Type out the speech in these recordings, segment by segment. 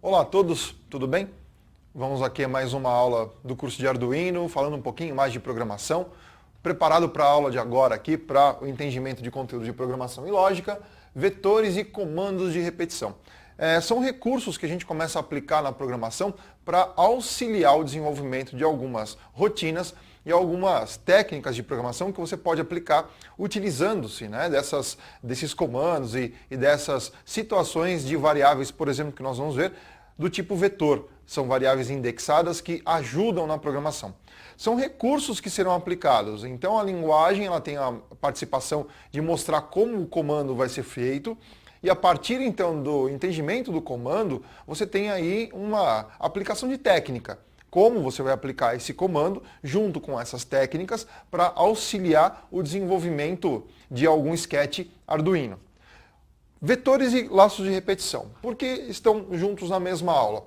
Olá a todos, tudo bem? Vamos aqui a mais uma aula do curso de Arduino, falando um pouquinho mais de programação. Preparado para a aula de agora aqui, para o entendimento de conteúdo de programação e lógica, vetores e comandos de repetição. São recursos que a gente começa a aplicar na programação para auxiliar o desenvolvimento de algumas rotinas e algumas técnicas de programação que você pode aplicar utilizando-se, né, desses comandos e dessas situações de variáveis, por exemplo, que nós vamos ver, do tipo vetor. São variáveis indexadas que ajudam na programação. São recursos que serão aplicados. Então a linguagem ela tem a participação de mostrar como o comando vai ser feito. E a partir então do entendimento do comando, você tem aí uma aplicação de técnica. Como você vai aplicar esse comando junto com essas técnicas para auxiliar o desenvolvimento de algum sketch Arduino. Vetores e laços de repetição. Por que estão juntos na mesma aula?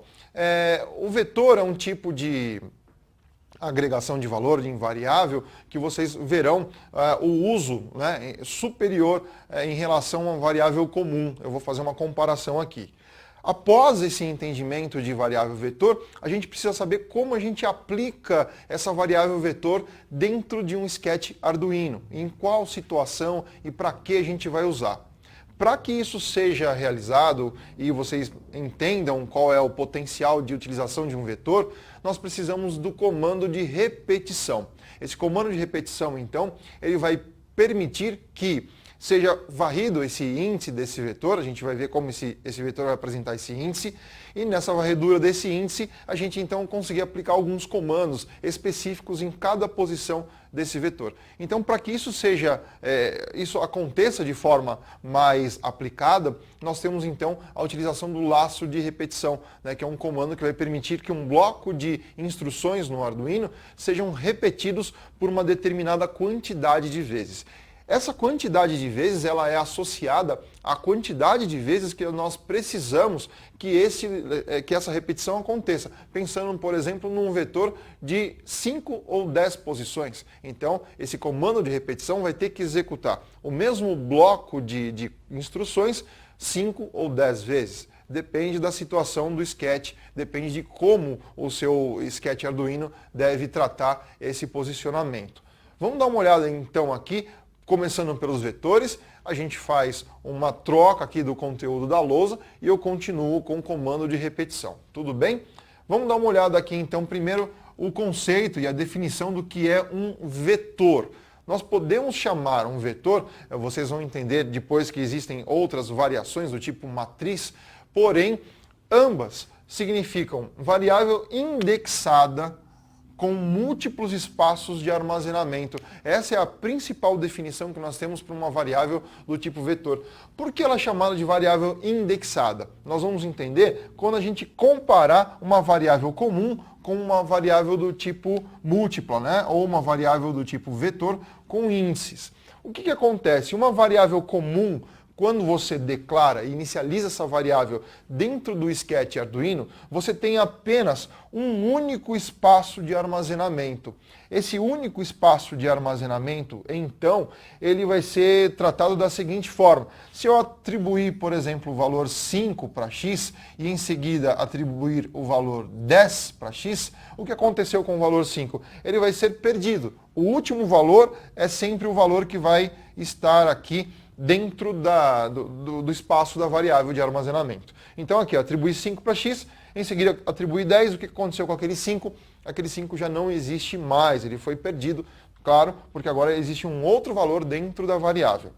O vetor é um tipo de agregação de valor, de invariável, que vocês verão o uso, né, superior em relação a uma variável comum. Eu vou fazer uma comparação aqui. Após esse entendimento de variável vetor, a gente precisa saber como a gente aplica essa variável vetor dentro de um sketch Arduino, em qual situação e para que a gente vai usar. Para que isso seja realizado e vocês entendam qual é o potencial de utilização de um vetor, nós precisamos do comando de repetição. Esse comando de repetição, então, ele vai permitir que seja varrido esse índice desse vetor, a gente vai ver como esse vetor vai apresentar esse índice, e nessa varredura desse índice, a gente então conseguir aplicar alguns comandos específicos em cada posição desse vetor. Então, para que isso aconteça de forma mais aplicada, nós temos então a utilização do laço de repetição, né, que é um comando que vai permitir que um bloco de instruções no Arduino sejam repetidos por uma determinada quantidade de vezes. Essa quantidade de vezes ela é associada à quantidade de vezes que nós precisamos que essa repetição aconteça. Pensando, por exemplo, num vetor de 5 ou 10 posições. Então, esse comando de repetição vai ter que executar o mesmo bloco de instruções 5 ou 10 vezes. Depende da situação do sketch, depende de como o seu sketch Arduino deve tratar esse posicionamento. Vamos dar uma olhada então aqui. Começando pelos vetores, a gente faz uma troca aqui do conteúdo da lousa e eu continuo com o comando de repetição. Tudo bem? Vamos dar uma olhada aqui então primeiro o conceito e a definição do que é um vetor. Nós podemos chamar um vetor, vocês vão entender depois que existem outras variações do tipo matriz, porém ambas significam variável indexada com múltiplos espaços de armazenamento. Essa é a principal definição que nós temos para uma variável do tipo vetor. Por que ela é chamada de variável indexada? Nós vamos entender quando a gente comparar uma variável comum com uma variável do tipo múltipla, né? Ou uma variável do tipo vetor com índices. O que acontece? Uma variável comum, quando você declara e inicializa essa variável dentro do sketch Arduino, você tem apenas um único espaço de armazenamento. Esse único espaço de armazenamento, então, ele vai ser tratado da seguinte forma. Se eu atribuir, por exemplo, o valor 5 para x e em seguida atribuir o valor 10 para x, o que aconteceu com o valor 5? Ele vai ser perdido. O último valor é sempre o valor que vai estar aqui dentro do espaço da variável de armazenamento. Então aqui, atribuí 5 para x, em seguida atribuí 10, o que aconteceu com aquele 5? Aquele 5 já não existe mais, ele foi perdido, claro, porque agora existe um outro valor dentro da variável.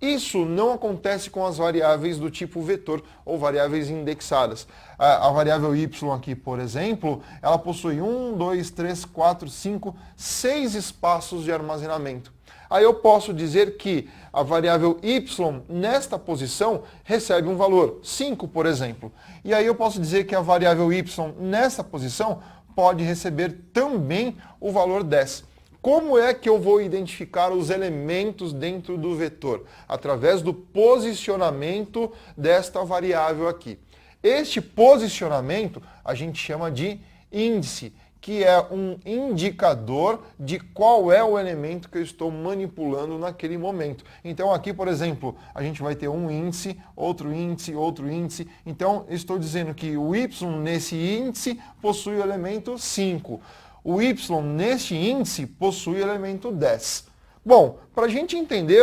Isso não acontece com as variáveis do tipo vetor ou variáveis indexadas. A variável y aqui, por exemplo, ela possui 1, 2, 3, 4, 5, 6 espaços de armazenamento. Aí eu posso dizer que a variável y nesta posição recebe um valor 5, por exemplo. E aí eu posso dizer que a variável y nessa posição pode receber também o valor 10. Como é que eu vou identificar os elementos dentro do vetor? Através do posicionamento desta variável aqui. Este posicionamento a gente chama de índice, que é um indicador de qual é o elemento que eu estou manipulando naquele momento. Então aqui, por exemplo, a gente vai ter um índice, outro índice, outro índice. Então eu estou dizendo que o y nesse índice possui o elemento 5. O y neste índice possui o elemento 10. Bom, para a gente entender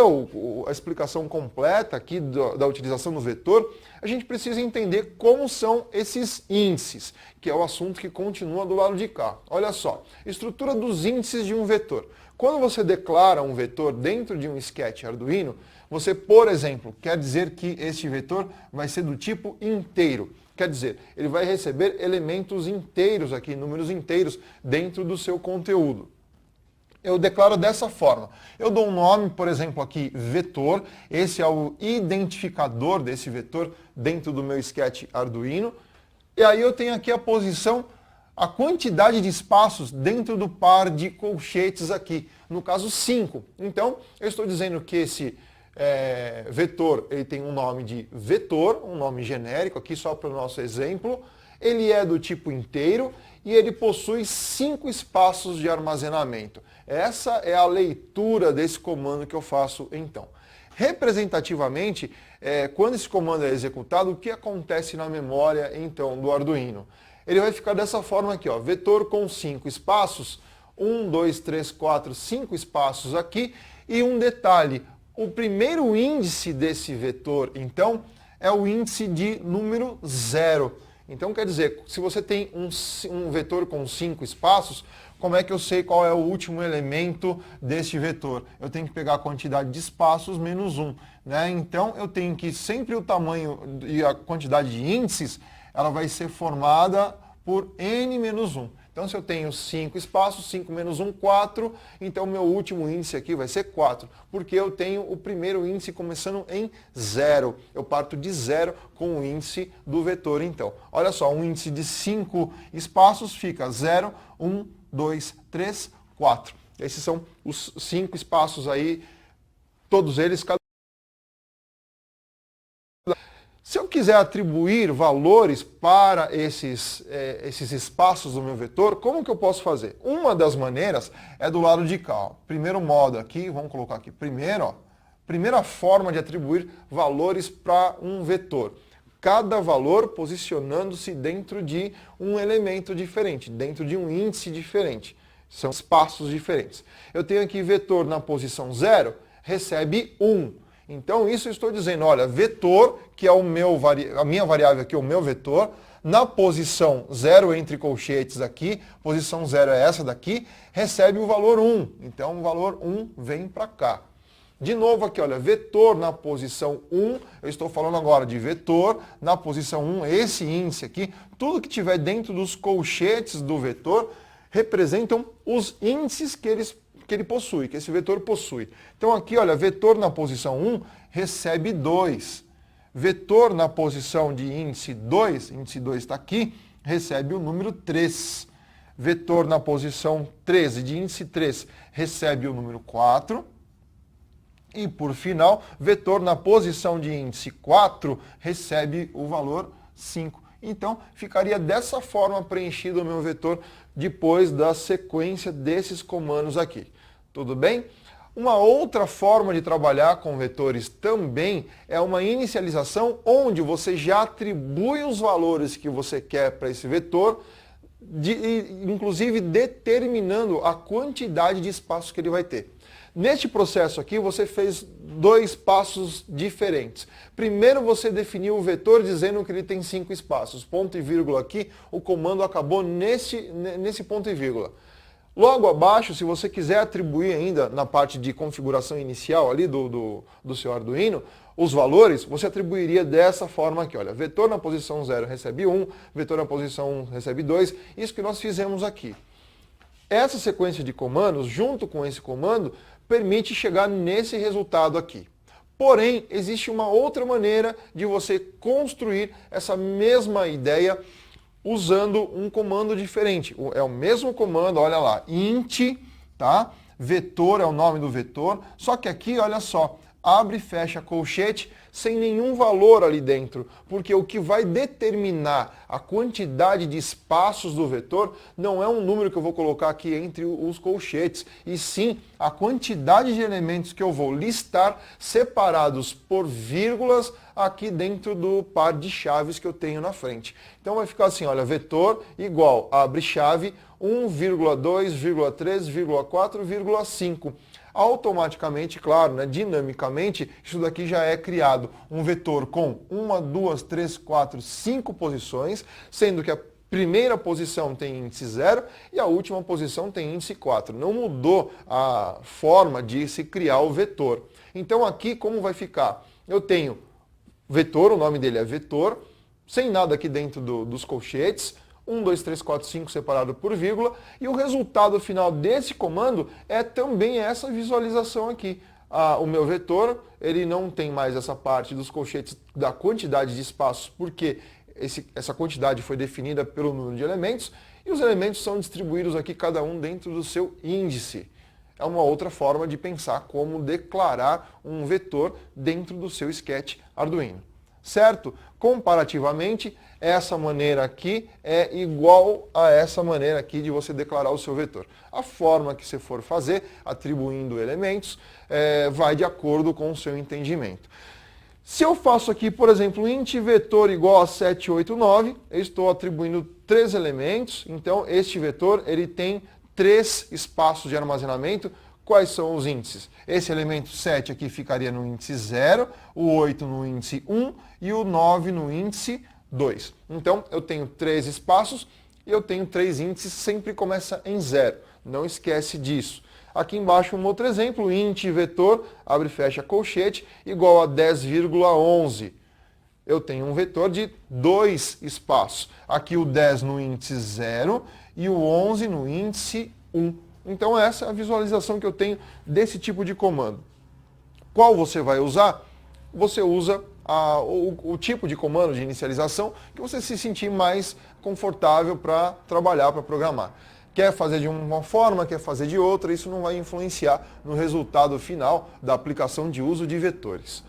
a explicação completa aqui da utilização do vetor, a gente precisa entender como são esses índices, que é o assunto que continua do lado de cá. Olha só, estrutura dos índices de um vetor. Quando você declara um vetor dentro de um sketch Arduino, você, por exemplo, quer dizer que este vetor vai ser do tipo inteiro. Quer dizer, ele vai receber elementos inteiros aqui, números inteiros, dentro do seu conteúdo. Eu declaro dessa forma. Eu dou um nome, por exemplo, aqui, vetor. Esse é o identificador desse vetor dentro do meu sketch Arduino. E aí eu tenho aqui a posição, a quantidade de espaços dentro do par de colchetes aqui. No caso, 5. Então, eu estou dizendo que esse vetor ele tem um nome de vetor, um nome genérico aqui só para o nosso exemplo. Ele é do tipo inteiro e ele possui 5 espaços de armazenamento. Essa é a leitura desse comando que eu faço então. Representativamente, quando esse comando é executado, o que acontece na memória então do Arduino? Ele vai ficar dessa forma aqui, ó, vetor com 5 espaços, 1, 2, 3, 4, 5 espaços aqui, e um detalhe, o primeiro índice desse vetor, então, é o índice de número 0. Então, quer dizer, se você tem um vetor com 5 espaços, como é que eu sei qual é o último elemento deste vetor? Eu tenho que pegar a quantidade de espaços menos 1. Né? Então, eu tenho que sempre o tamanho e a quantidade de índices, ela vai ser formada por n menos 1. Então, se eu tenho 5 espaços, 5 menos 1, 4, então meu último índice aqui vai ser 4, porque eu tenho o primeiro índice começando em 0. Eu parto de 0 com o índice do vetor, então. Olha só, um índice de 5 espaços fica 0, 1, 2, 3, 4. Esses são os 5 espaços aí, todos eles, cada. Se eu quiser atribuir valores para esses espaços do meu vetor, como que eu posso fazer? Uma das maneiras é do lado de cá. Ó. Primeiro modo aqui, vamos colocar aqui primeiro, ó, primeira forma de atribuir valores para um vetor. Cada valor posicionando-se dentro de um elemento diferente, dentro de um índice diferente. São espaços diferentes. Eu tenho aqui vetor na posição 0, recebe 1. Então, isso eu estou dizendo, olha, vetor, que é a minha variável aqui, o meu vetor, na posição 0 entre colchetes aqui, posição 0 é essa daqui, recebe o valor 1. Então, o valor 1 vem para cá. De novo aqui, olha, vetor na posição 1, eu estou falando agora de vetor na posição 1, esse índice aqui, tudo que tiver dentro dos colchetes do vetor representam os índices que ele possui, que esse vetor possui. Então aqui, olha, vetor na posição 1 recebe 2. Vetor na posição de índice 2 está aqui, recebe o número 3. Vetor na posição 13 de índice 3 recebe o número 4. E por final, vetor na posição de índice 4 recebe o valor 5. Então, ficaria dessa forma preenchido o meu vetor depois da sequência desses comandos aqui. Tudo bem? Uma outra forma de trabalhar com vetores também é uma inicialização onde você já atribui os valores que você quer para esse vetor, inclusive determinando a quantidade de espaços que ele vai ter. Neste processo aqui, você fez 2 passos diferentes. Primeiro, você definiu o vetor dizendo que ele tem 5 espaços. Ponto e vírgula aqui, o comando acabou nesse ponto e vírgula. Logo abaixo, se você quiser atribuir ainda na parte de configuração inicial ali do seu Arduino, os valores, você atribuiria dessa forma aqui. Olha, vetor na posição 0 recebe 1, vetor na posição 1 recebe 2. Isso que nós fizemos aqui. Essa sequência de comandos, junto com esse comando, permite chegar nesse resultado aqui. Porém, existe uma outra maneira de você construir essa mesma ideia usando um comando diferente. É o mesmo comando, olha lá, int, tá? Vetor é o nome do vetor, só que aqui, olha só, abre e fecha colchete sem nenhum valor ali dentro, porque o que vai determinar a quantidade de espaços do vetor não é um número que eu vou colocar aqui entre os colchetes, e sim a quantidade de elementos que eu vou listar separados por vírgulas aqui dentro do par de chaves que eu tenho na frente. Então vai ficar assim, olha, vetor igual, abre chave, 1,2,3,4,5. Automaticamente, claro, né, dinamicamente, isso daqui já é criado um vetor com 1, 2, 3, 4, 5 posições, sendo que a primeira posição tem índice 0 e a última posição tem índice 4. Não mudou a forma de se criar o vetor. Então aqui como vai ficar? Eu tenho vetor, o nome dele é vetor, sem nada aqui dentro dos colchetes, 1, 2, 3, 4, 5 separado por vírgula, e o resultado final desse comando é também essa visualização aqui. O meu vetor, ele não tem mais essa parte dos colchetes da quantidade de espaços, porque essa quantidade foi definida pelo número de elementos, e os elementos são distribuídos aqui, cada um dentro do seu índice. É uma outra forma de pensar como declarar um vetor dentro do seu sketch Arduino. Certo? Comparativamente, essa maneira aqui é igual a essa maneira aqui de você declarar o seu vetor. A forma que você for fazer, atribuindo elementos, vai de acordo com o seu entendimento. Se eu faço aqui, por exemplo, int vetor igual a 789, eu estou atribuindo 3 elementos, então este vetor ele tem 3 espaços de armazenamento. Quais são os índices? Esse elemento 7 aqui ficaria no índice 0, o 8 no índice 1 e o 9 no índice 2. Então, eu tenho 3 espaços e eu tenho 3 índices, sempre começa em 0. Não esquece disso. Aqui embaixo um outro exemplo, int vetor, abre e fecha colchete, igual a 10,11. Eu tenho um vetor de 2 espaços. Aqui o 10 no índice 0 e o 11 no índice 1. Então essa é a visualização que eu tenho desse tipo de comando. Qual você vai usar? Você usa o tipo de comando de inicialização que você se sentir mais confortável para trabalhar, para programar. Quer fazer de uma forma, quer fazer de outra, isso não vai influenciar no resultado final da aplicação de uso de vetores.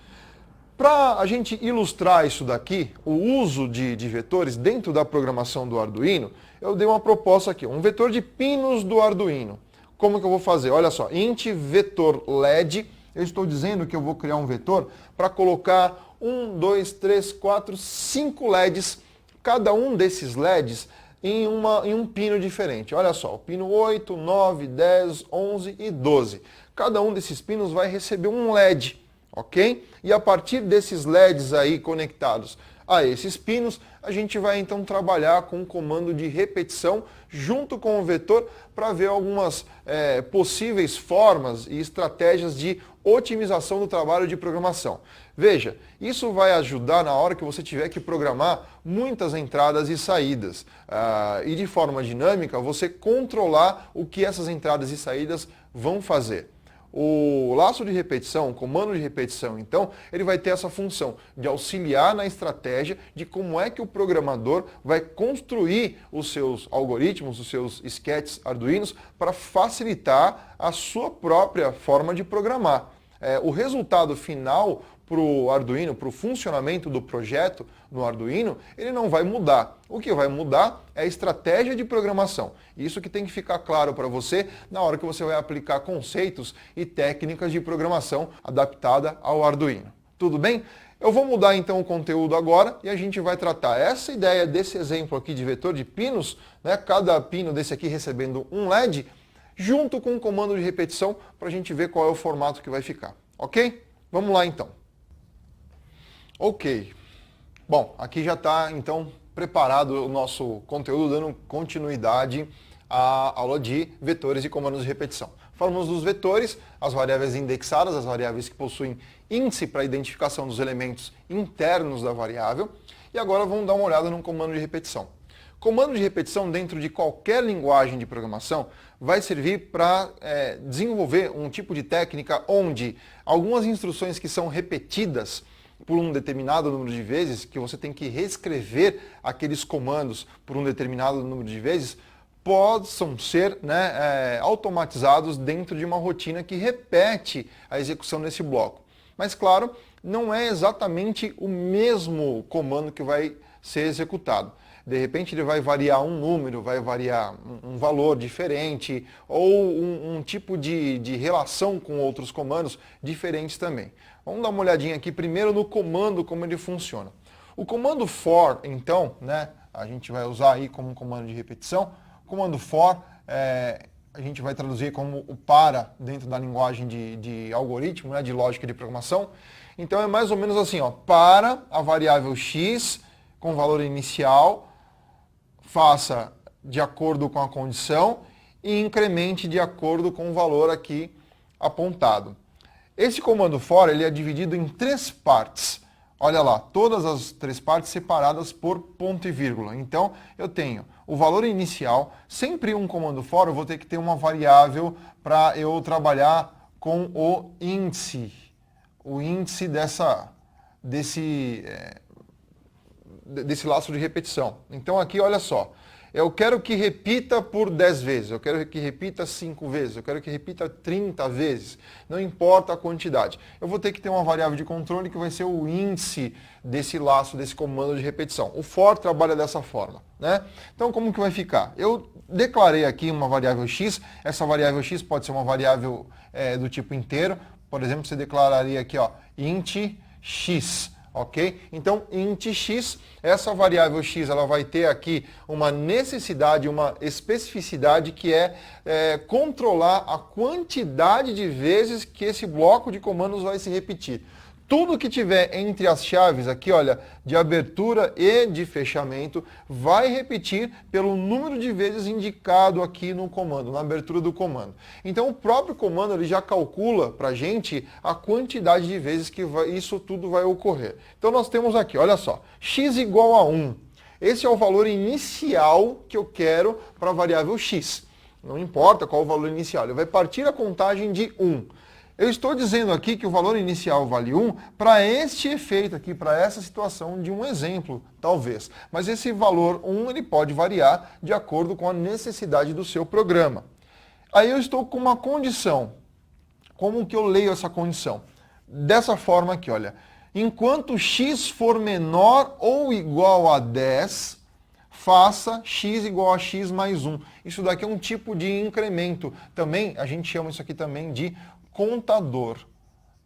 Para a gente ilustrar isso daqui, o uso de vetores dentro da programação do Arduino, eu dei uma proposta aqui, um vetor de pinos do Arduino. Como que eu vou fazer? Olha só, int vetor LED, eu estou dizendo que eu vou criar um vetor para colocar 1, 2, 3, 4, 5 LEDs, cada um desses LEDs em um pino diferente. Olha só, o pino 8, 9, 10, 11 e 12. Cada um desses pinos vai receber um LED, ok? E a partir desses LEDs aí conectados a esses pinos, a gente vai então trabalhar com um comando de repetição junto com o vetor para ver algumas possíveis formas e estratégias de otimização do trabalho de programação. Veja, isso vai ajudar na hora que você tiver que programar muitas entradas e saídas. E de forma dinâmica, você controlar o que essas entradas e saídas vão fazer. O laço de repetição, o comando de repetição, então, ele vai ter essa função de auxiliar na estratégia de como é que o programador vai construir os seus algoritmos, os seus sketches arduinos para facilitar a sua própria forma de programar. O resultado final para o Arduino, para o funcionamento do projeto no Arduino, ele não vai mudar. O que vai mudar é a estratégia de programação. Isso que tem que ficar claro para você na hora que você vai aplicar conceitos e técnicas de programação adaptada ao Arduino. Tudo bem? Eu vou mudar então o conteúdo agora e a gente vai tratar essa ideia desse exemplo aqui de vetor de pinos, né, cada pino desse aqui recebendo um LED, junto com um comando de repetição para a gente ver qual é o formato que vai ficar. Ok? Vamos lá então. Ok. Bom, aqui já está então preparado o nosso conteúdo, dando continuidade à aula de vetores e comandos de repetição. Falamos dos vetores, as variáveis indexadas, as variáveis que possuem índice para identificação dos elementos internos da variável. E agora vamos dar uma olhada num comando de repetição. Comando de repetição dentro de qualquer linguagem de programação vai servir para desenvolver um tipo de técnica onde algumas instruções que são repetidas por um determinado número de vezes, que você tem que reescrever aqueles comandos por um determinado número de vezes, possam ser automatizados dentro de uma rotina que repete a execução desse bloco. Mas claro, não é exatamente o mesmo comando que vai ser executado. De repente ele vai variar um número, vai variar um valor diferente ou um tipo de relação com outros comandos diferentes também. Vamos dar uma olhadinha aqui primeiro no comando, como ele funciona. O comando for, então, né, a gente vai usar aí como um comando de repetição. O comando for, a gente vai traduzir como o para dentro da linguagem de algoritmo, né, de lógica de programação. Então é mais ou menos assim, ó, para a variável x com valor inicial, faça de acordo com a condição e incremente de acordo com o valor aqui apontado. Esse comando for ele é dividido em 3 partes. Olha lá, todas as 3 partes separadas por ponto e vírgula. Então, eu tenho o valor inicial. Sempre um comando for, eu vou ter que ter uma variável para eu trabalhar com o índice. O índice desse laço de repetição. Então, aqui, olha só. Eu quero que repita por 10 vezes, eu quero que repita 5 vezes, eu quero que repita 30 vezes, não importa a quantidade. Eu vou ter que ter uma variável de controle que vai ser o índice desse laço, desse comando de repetição. O for trabalha dessa forma, né? Então como que vai ficar? Eu declarei aqui uma variável x, essa variável x pode ser uma variável do tipo inteiro, por exemplo, você declararia aqui, ó, int x. Ok? Então, int x, essa variável x, ela vai ter aqui uma necessidade, uma especificidade que é controlar a quantidade de vezes que esse bloco de comandos vai se repetir. Tudo que tiver entre as chaves aqui, olha, de abertura e de fechamento, vai repetir pelo número de vezes indicado aqui no comando, na abertura do comando. Então o próprio comando ele já calcula para a gente a quantidade de vezes que isso tudo vai ocorrer. Então nós temos aqui, olha só, x igual a 1. Esse é o valor inicial que eu quero para a variável x. Não importa qual o valor inicial, ele vai partir a contagem de 1. Eu estou dizendo aqui que o valor inicial vale 1 para este efeito aqui, para essa situação de um exemplo, talvez. Mas esse valor 1 ele pode variar de acordo com a necessidade do seu programa. Aí eu estou com uma condição. Como que eu leio essa condição? Dessa forma aqui, olha. Enquanto x for menor ou igual a 10, faça x igual a x mais 1. Isso daqui é um tipo de incremento. Também, a gente chama isso aqui também de contador,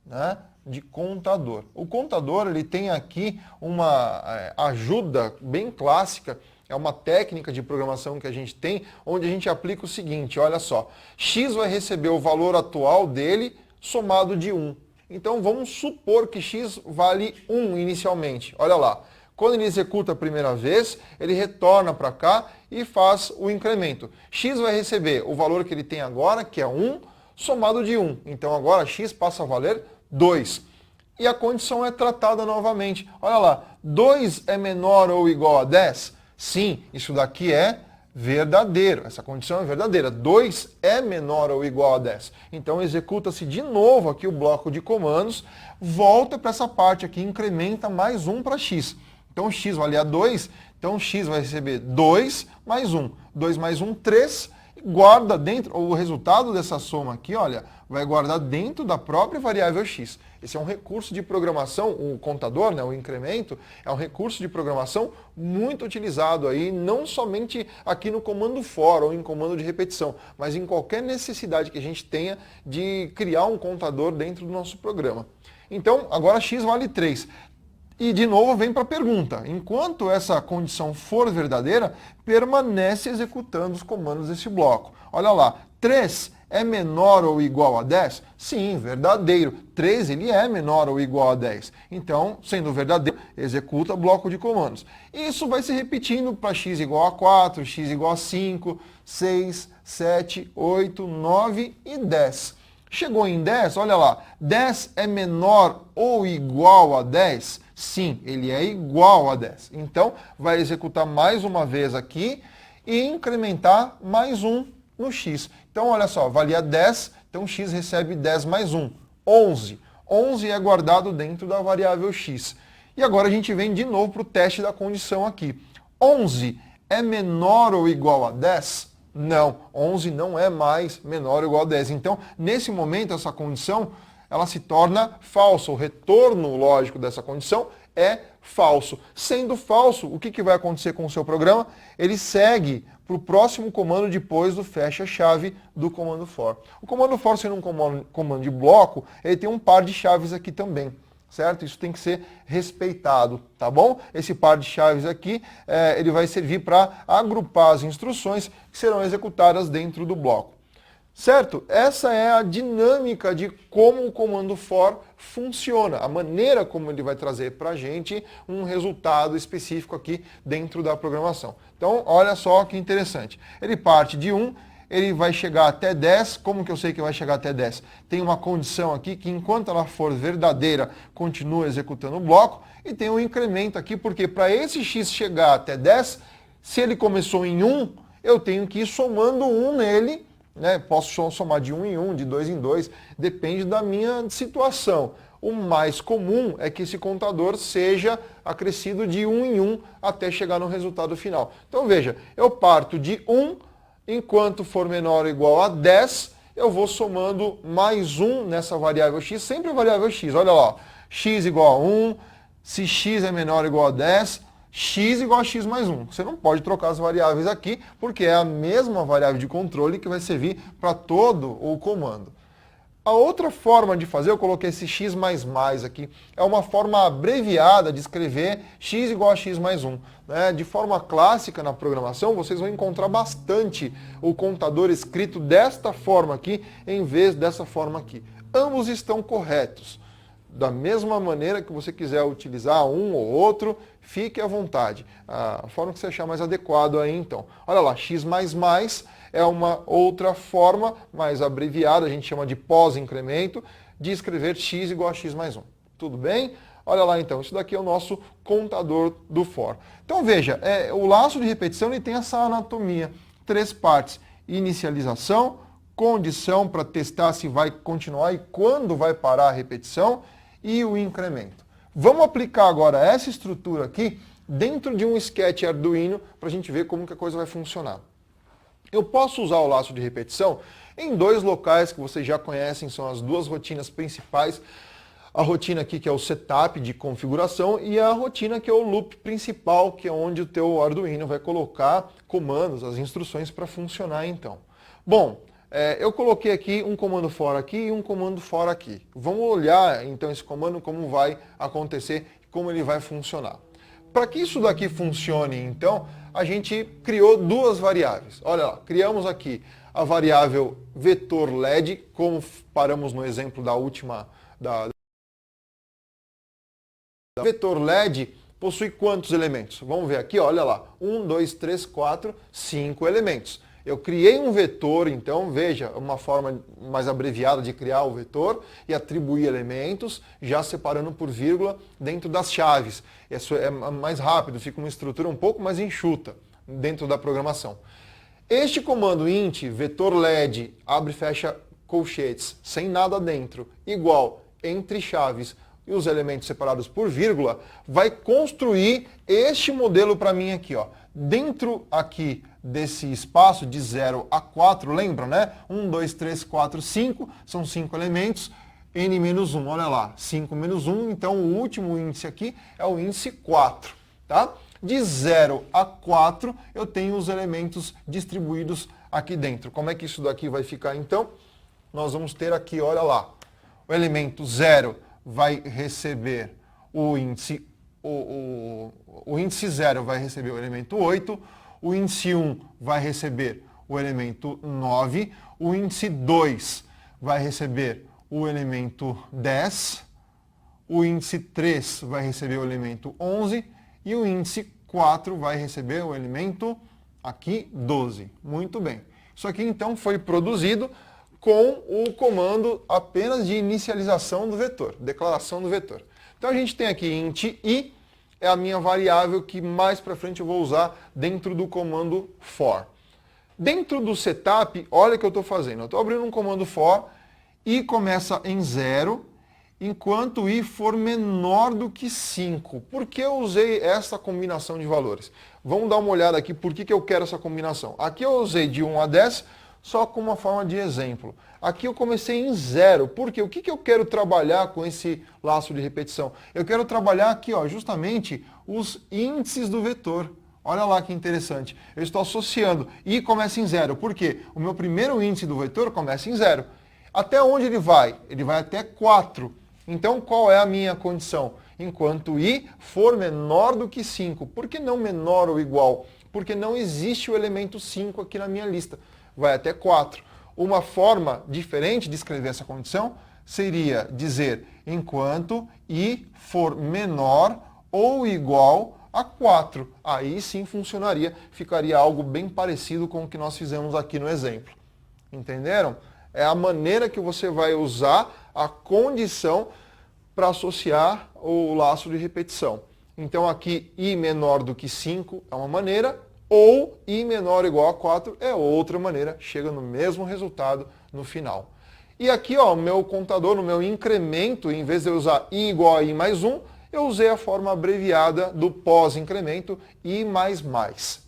né? De contador. O contador ele tem aqui uma ajuda bem clássica, é uma técnica de programação que a gente tem, onde a gente aplica o seguinte, olha só, x vai receber o valor atual dele somado de 1. Então vamos supor que x vale 1 inicialmente, olha lá. Quando ele executa a primeira vez, ele retorna para cá e faz o incremento. X vai receber o valor que ele tem agora, que é 1, somado de 1. Então agora x passa a valer 2. E a condição é tratada novamente. Olha lá, 2 é menor ou igual a 10? Sim, isso daqui é verdadeiro. Essa condição é verdadeira. 2 é menor ou igual a 10. Então executa-se de novo aqui o bloco de comandos, volta para essa parte aqui, incrementa mais 1 para x. Então x valia 2, então x vai receber 2 mais 1. 2 mais 1, 3. Guarda dentro, o resultado dessa soma aqui, olha, vai guardar dentro da própria variável x. Esse é um recurso de programação, o contador, né, o incremento, é um recurso de programação muito utilizado aí, não somente aqui no comando for ou em comando de repetição, mas em qualquer necessidade que a gente tenha de criar um contador dentro do nosso programa. Então, agora x vale 3. E de novo vem para a pergunta, enquanto essa condição for verdadeira, permanece executando os comandos desse bloco. Olha lá, 3 é menor ou igual a 10? Sim, verdadeiro. 3 ele é menor ou igual a 10. Então, sendo verdadeiro, executa o bloco de comandos. Isso vai se repetindo para x igual a 4, x igual a 5, 6, 7, 8, 9 e 10. Chegou em 10, olha lá, 10 é menor ou igual a 10? Sim, ele é igual a 10. Então, vai executar mais uma vez aqui e incrementar mais 1 no x. Então, olha só, valia 10, então x recebe 10 mais 1, 11. 11 é guardado dentro da variável x. E agora a gente vem de novo para o teste da condição aqui. 11 é menor ou igual a 10? Não, 11 não é mais menor ou igual a 10. Então, nesse momento, essa condição ela se torna falsa. O retorno lógico dessa condição é falso. Sendo falso, o que vai acontecer com o seu programa? Ele segue para o próximo comando depois do fecha-chave do comando for. O comando for, sendo um comando de bloco, ele tem um par de chaves aqui também, certo? Isso tem que ser respeitado, tá bom? Esse par de chaves aqui, ele vai servir para agrupar as instruções que serão executadas dentro do bloco. Certo? Essa é a dinâmica de como o comando for funciona, a maneira como ele vai trazer para a gente um resultado específico aqui dentro da programação. Então, olha só que interessante. Ele parte de 1, ele vai chegar até 10. Como que eu sei que vai chegar até 10? Tem uma condição aqui que enquanto ela for verdadeira, continua executando o bloco, e tem um incremento aqui, porque para esse x chegar até 10, se ele começou em 1, eu tenho que ir somando 1 nele, né? Posso somar de 1 em 1, de 2 em 2, depende da minha situação. O mais comum é que esse contador seja acrescido de 1 em 1 até chegar no resultado final. Então veja, eu parto de 1, enquanto for menor ou igual a 10, eu vou somando mais 1 nessa variável x, sempre a variável x. Olha lá, x igual a 1, se x é menor ou igual a 10, x igual a x mais 1. Você não pode trocar as variáveis aqui, porque é a mesma variável de controle que vai servir para todo o comando. A outra forma de fazer, eu coloquei esse x++ aqui, é uma forma abreviada de escrever x igual a x mais 1. Né? De forma clássica na programação, vocês vão encontrar bastante o contador escrito desta forma aqui, em vez dessa forma aqui. Ambos estão corretos. Da mesma maneira que você quiser utilizar um ou outro, fique à vontade. A forma que você achar mais adequado aí, então. Olha lá, x++ é uma outra forma mais abreviada, a gente chama de pós-incremento, de escrever x igual a x mais 1. Tudo bem? Olha lá então, isso daqui é o nosso contador do for. Então veja, o laço de repetição ele tem essa anatomia, 3 partes: inicialização, condição para testar se vai continuar e quando vai parar a repetição, e o incremento. Vamos aplicar agora essa estrutura aqui dentro de um sketch Arduino para a gente ver como que a coisa vai funcionar. Eu posso usar o laço de repetição em 2 locais que vocês já conhecem, são as 2 rotinas principais. A rotina aqui que é o setup de configuração e a rotina que é o loop principal, que é onde o teu Arduino vai colocar comandos, as instruções para funcionar então. Bom, eu coloquei aqui um comando for aqui e um comando for aqui. Vamos olhar então esse comando, como vai acontecer, como ele vai funcionar. Para que isso daqui funcione então, a gente criou 2 variáveis. Olha lá, criamos aqui a variável vetor LED, como paramos no exemplo da última... Vetor LED possui quantos elementos? Vamos ver aqui, olha lá. 1, 2, 3, 4, 5 elementos. Eu criei um vetor, então, veja, uma forma mais abreviada de criar o vetor e atribuir elementos, já separando por vírgula dentro das chaves. Isso é mais rápido, fica uma estrutura um pouco mais enxuta dentro da programação. Este comando int, vetor LED, abre e fecha colchetes, sem nada dentro, igual, entre chaves, e os elementos separados por vírgula, vai construir este modelo para mim aqui, ó. Dentro aqui desse espaço de 0 a 4, lembra, né? 1, 2, 3, 4, 5, são 5 elementos, n-1, olha lá, 5 menos 1, então o último índice aqui é o índice 4, tá? De 0 a 4, eu tenho os elementos distribuídos aqui dentro. Como é que isso daqui vai ficar, então? Nós vamos ter aqui, olha lá, o elemento 0 vai receber o índice, o índice 0 vai receber o elemento 8, o índice 1 vai receber o elemento 9, o índice 2 vai receber o elemento 10, o índice 3 vai receber o elemento 11 e o índice 4 vai receber o elemento aqui 12. Muito bem. Isso aqui então foi produzido com o comando apenas de inicialização do vetor, declaração do vetor. Então a gente tem aqui int i, é a minha variável que mais para frente eu vou usar dentro do comando for. Dentro do setup, olha o que eu estou fazendo. Eu estou abrindo um comando for, i começa em 0, enquanto i for menor do que 5. Por que eu usei essa combinação de valores? Vamos dar uma olhada aqui por que eu quero essa combinação. Aqui eu usei de 1 a 10, só como uma forma de exemplo. Aqui eu comecei em 0, porque o que eu quero trabalhar com esse laço de repetição? Eu quero trabalhar aqui, ó, justamente os índices do vetor. Olha lá que interessante. Eu estou associando i começa em 0, porque o meu primeiro índice do vetor começa em 0. Até onde ele vai? Ele vai até 4. Então, qual é a minha condição? Enquanto i for menor do que 5. Por que não menor ou igual? Porque não existe o elemento 5 aqui na minha lista. Vai até 4. Uma forma diferente de escrever essa condição seria dizer enquanto i for menor ou igual a 4. Aí sim funcionaria, ficaria algo bem parecido com o que nós fizemos aqui no exemplo. Entenderam? É a maneira que você vai usar a condição para associar o laço de repetição. Então aqui i menor do que 5 é uma maneira, ou i menor ou igual a 4 é outra maneira, chega no mesmo resultado no final. E aqui, ó, o meu contador, no meu incremento, em vez de eu usar i igual a i mais 1, eu usei a forma abreviada do pós-incremento i mais mais.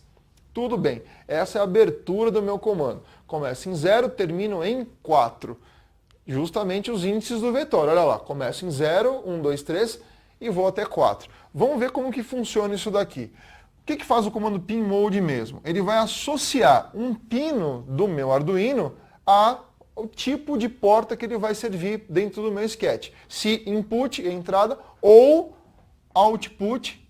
Tudo bem, essa é a abertura do meu comando. Começa em 0, termino em 4. Justamente os índices do vetor. Olha lá, começo em 0, 1, 2, 3 e vou até 4. Vamos ver como que funciona isso daqui. O que faz o comando pinMode mesmo? Ele vai associar um pino do meu Arduino ao tipo de porta que ele vai servir dentro do meu sketch. Se input, entrada, ou output,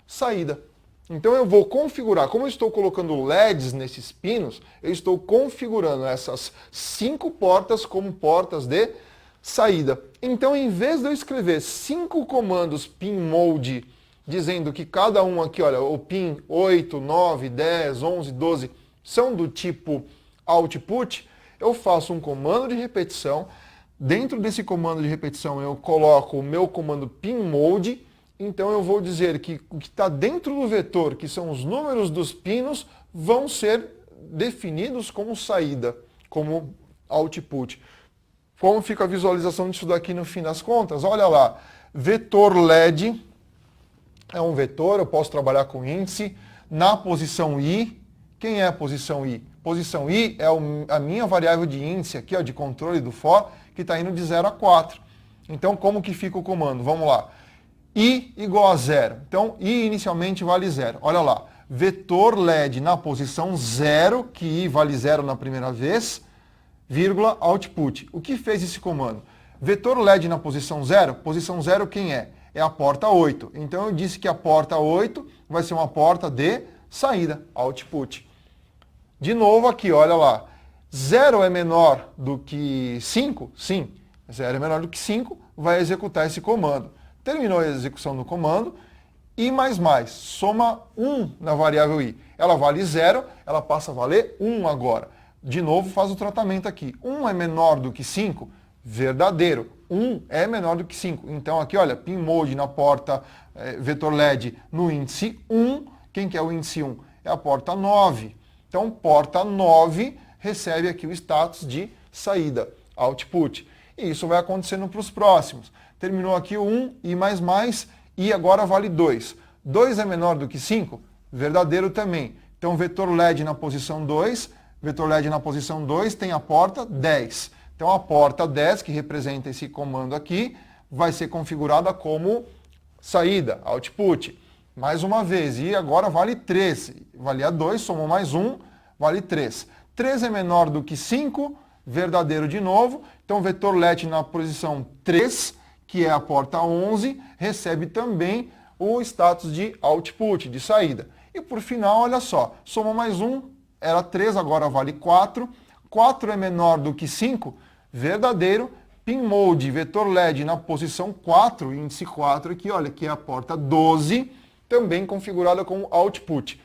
saída. Então eu vou configurar, como eu estou colocando LEDs nesses pinos, eu estou configurando essas 5 portas como portas de saída. Então, em vez de eu escrever 5 comandos pinMode, dizendo que cada um aqui, olha, o pin 8, 9, 10, 11, 12, são do tipo output, eu faço um comando de repetição. Dentro desse comando de repetição eu coloco o meu comando pinMode. Então eu vou dizer que o que está dentro do vetor, que são os números dos pinos, vão ser definidos como saída, como output. Como fica a visualização disso daqui no fim das contas? Olha lá, vetor LED é um vetor, eu posso trabalhar com índice. Na posição i, quem é a posição i? Posição i é a minha variável de índice aqui, ó, de controle do for, que está indo de 0 a 4. Então como que fica o comando? Vamos lá. i igual a 0. Então, i inicialmente vale 0. Olha lá, vetor LED na posição 0, que i vale 0 na primeira vez, vírgula, output. O que fez esse comando? Vetor LED na posição 0 quem é? É a porta 8. Então, eu disse que a porta 8 vai ser uma porta de saída, output. De novo aqui, olha lá. 0 é menor do que 5? Sim. 0 é menor do que 5, vai executar esse comando. Terminou a execução do comando, i mais mais, soma 1 na variável i. Ela vale 0, ela passa a valer 1 agora. De novo, faz o tratamento aqui. 1 é menor do que 5? Verdadeiro. 1 é menor do que 5. Então aqui, olha, pinMode na porta vetor LED no índice 1. Quem que é o índice 1? É a porta 9. Então, porta 9 recebe aqui o status de saída, output. E isso vai acontecendo para os próximos. Terminou aqui o 1, i mais mais, e agora vale 2. 2 é menor do que 5? Verdadeiro também. Então, vetor LED na posição 2, vetor LED na posição 2 tem a porta 10. Então, a porta 10, que representa esse comando aqui, vai ser configurada como saída, output. Mais uma vez, e agora vale 3. Valia 2, somou mais 1, vale 3. 3 é menor do que 5, verdadeiro de novo. Então, vetor LED na posição 3, que é a porta 11, recebe também o status de output, de saída. E por final, olha só, soma mais 1, era 3, agora vale 4. 4 é menor do que 5, verdadeiro. pinMode, vetor LED na posição 4, índice 4 aqui, olha, que é a porta 12, também configurada como output.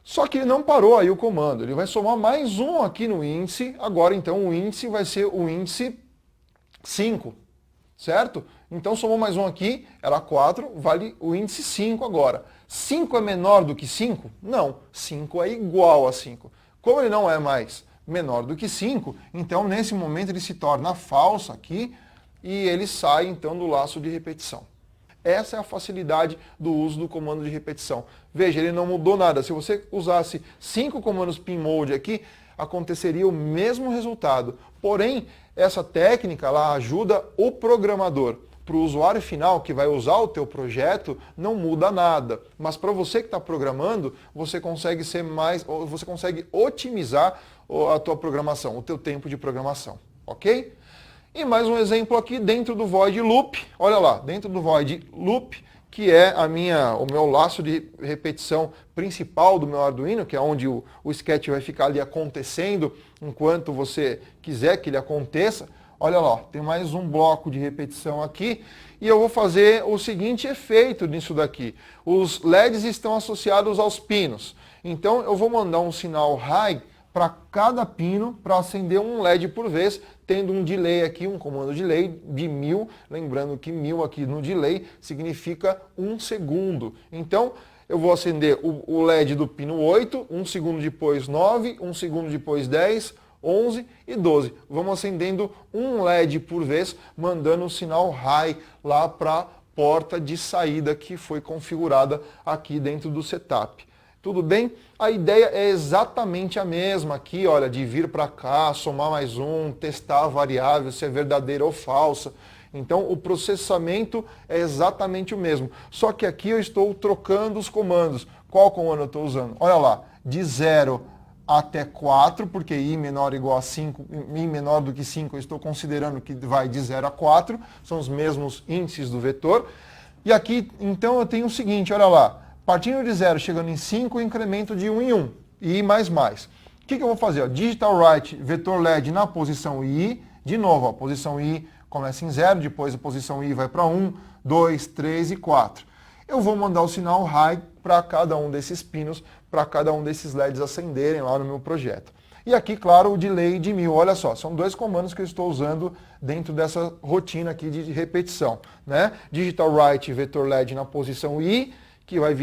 Só que ele não parou aí o comando, ele vai somar mais 1 aqui no índice, agora então o índice vai ser o índice 5. Certo? Então somou mais 1 aqui, era 4, vale o índice 5 agora. 5 é menor do que 5? Não, 5 é igual a 5. Como ele não é mais menor do que 5, então nesse momento ele se torna falso aqui e ele sai então do laço de repetição. Essa é a facilidade do uso do comando de repetição. Veja, ele não mudou nada. Se você usasse 5 comandos pinMode aqui, aconteceria o mesmo resultado. Porém, essa técnica ela ajuda o programador. Para o usuário final que vai usar o teu projeto, não muda nada. Mas para você que está programando, você consegue você consegue otimizar a tua programação, o teu tempo de programação, ok? E mais um exemplo aqui dentro do void loop. Olha lá, dentro do void loop, que é o meu laço de repetição principal do meu Arduino, que é onde o sketch vai ficar ali acontecendo enquanto você quiser que ele aconteça. Olha lá, tem mais um bloco de repetição aqui e eu vou fazer o seguinte efeito nisso daqui. Os LEDs estão associados aos pinos, então eu vou mandar um sinal high para cada pino para acender um LED por vez, tendo um delay aqui, um comando delay de 1000, lembrando que 1000 aqui no delay significa 1 segundo. Então eu vou acender o LED do pino 8, 1 segundo depois 9, 1 segundo depois 10, 11 e 12. Vamos acendendo um LED por vez, mandando o sinal high lá para a porta de saída que foi configurada aqui dentro do setup. Tudo bem? A ideia é exatamente a mesma aqui, olha, de vir para cá, somar mais um, testar a variável, se é verdadeira ou falsa. Então o processamento é exatamente o mesmo. Só que aqui eu estou trocando os comandos. Qual comando eu estou usando? Olha lá, de 0 até 4, porque i menor ou igual a 5, i menor do que 5, eu estou considerando que vai de 0 a 4, são os mesmos índices do vetor. E aqui, então, eu tenho o seguinte, olha lá, partindo de 0, chegando em 5, incremento de 1 em 1, i mais mais. O que eu vou fazer? Ó, digital right, vetor LED na posição i, de novo, ó, posição i começa em 0, depois a posição i vai para 1, 2, 3 e 4. Eu vou mandar o sinal high para cada um desses pinos, para cada um desses LEDs acenderem lá no meu projeto. E aqui, claro, o delay de 1000. Olha só, são dois comandos que eu estou usando dentro dessa rotina aqui de repetição, né? Digital right, vetor LED na posição i, que vai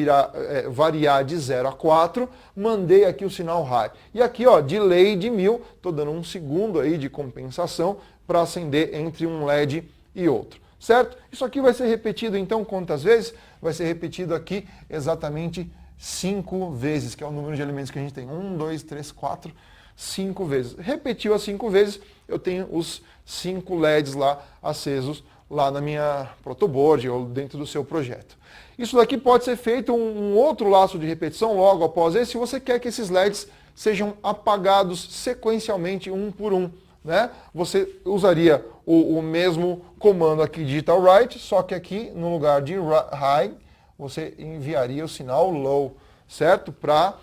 variar de 0 a 4, mandei aqui o sinal high. E aqui, ó, delay de 1000, estou dando 1 segundo aí de compensação para acender entre um LED e outro. Certo? Isso aqui vai ser repetido, então, quantas vezes? Vai ser repetido aqui exatamente 5 vezes, que é o número de elementos que a gente tem. 1, 2, 3, 4, 5 vezes. Repetiu as 5 vezes, eu tenho os 5 LEDs lá acesos lá na minha protoboard ou dentro do seu projeto. Isso daqui pode ser feito um outro laço de repetição logo após esse, se você quer que esses LEDs sejam apagados sequencialmente um por um. Né? Você usaria o mesmo comando aqui, digital right, só que aqui no lugar de high, você enviaria o sinal low, certo? Para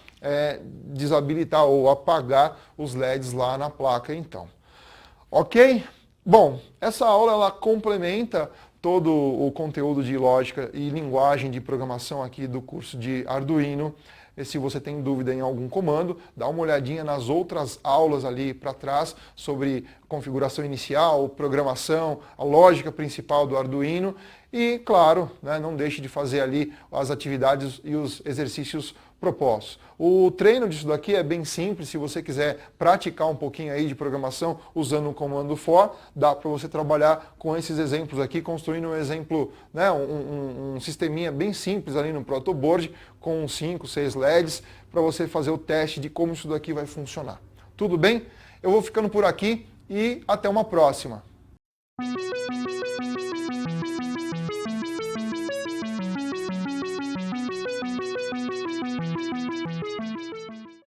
desabilitar ou apagar os LEDs lá na placa, então. Ok? Bom, essa aula ela complementa todo o conteúdo de lógica e linguagem de programação aqui do curso de Arduino. E se você tem dúvida em algum comando, dá uma olhadinha nas outras aulas ali para trás sobre configuração inicial, programação, a lógica principal do Arduino e, claro, né, não deixe de fazer ali as atividades e os exercícios propostos. O treino disso daqui é bem simples, se você quiser praticar um pouquinho aí de programação usando o comando for, dá para você trabalhar com esses exemplos aqui, construindo um exemplo, né, um sisteminha bem simples ali no protoboard, com 5, 6 LEDs, para você fazer o teste de como isso daqui vai funcionar. Tudo bem? Eu vou ficando por aqui e até uma próxima.